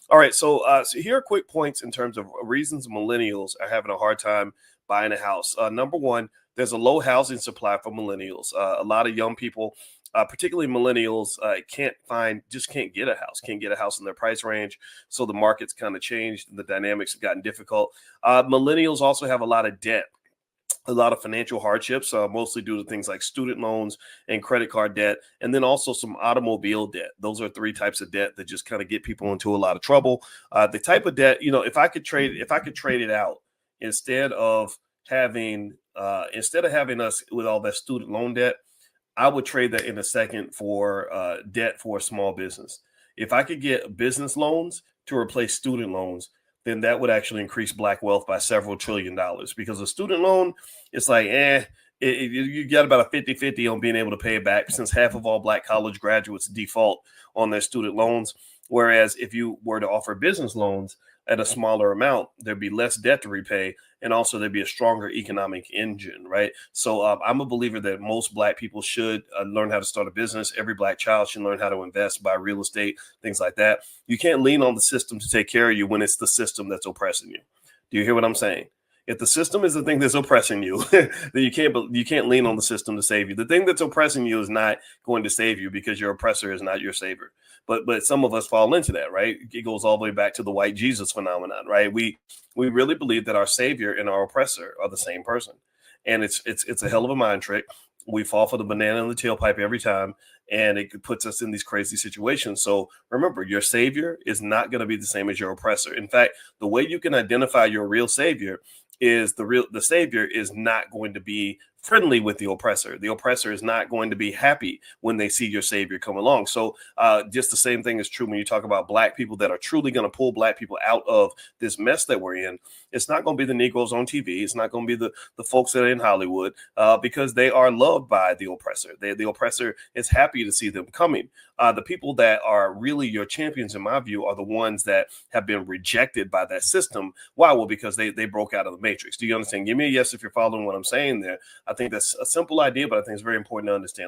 All right, so here are quick points in terms of reasons millennials are having a hard time buying a house. Number one, there's a low housing supply for millennials. A lot of young people, particularly millennials, can't get a house, can't get a house in their price range. So the market's kind of changed and the dynamics have gotten difficult. Millennials also have a lot of debt, a lot of financial hardships, mostly due to things like student loans and credit card debt, and then also some automobile debt. Those are three types of debt that just kind of get people into a lot of trouble. The type of debt, if I could trade it out instead of having us with all that student loan debt, I would trade that in a second for debt for a small business. If I could get business loans to replace student loans, then that would actually increase Black wealth by several $trillion, because a student loan, it's like, you got about a 50-50 on being able to pay it back, since half of all Black college graduates default on their student loans. Whereas if you were to offer business loans at a smaller amount, there'd be less debt to repay, and also there'd be a stronger economic engine, right? So I'm a believer that most Black people should learn how to start a business. Every Black child should learn how to invest, buy real estate, things like that. You can't lean on the system to take care of you when it's the system that's oppressing you. Do you hear what I'm saying? If the system is the thing that's oppressing you, then you can't lean on the system to save you. The thing that's oppressing you is not going to save you, because your oppressor is not your savior. But some of us fall into that, right? It goes all the way back to the white Jesus phenomenon, right? We really believe that our savior and our oppressor are the same person, and it's a hell of a mind trick. We fall for the banana in the tailpipe every time, and it puts us in these crazy situations. So remember, your savior is not going to be the same as your oppressor. In fact, the way you can identify your real savior is the savior is not going to be friendly with the oppressor. The oppressor is not going to be happy when they see your savior come along. So just the same thing is true when you talk about Black people that are truly going to pull Black people out of this mess that we're in. It's not going to be the Negroes on TV. It's not going to be the folks that are in Hollywood, because they are loved by the oppressor. The oppressor is happy to see them coming. The people that are really your champions, in my view, are the ones that have been rejected by that system. Why? Well, because they broke out of the matrix. Do you understand? Give me a yes if you're following what I'm saying there. I think that's a simple idea, but I think it's very important to understand.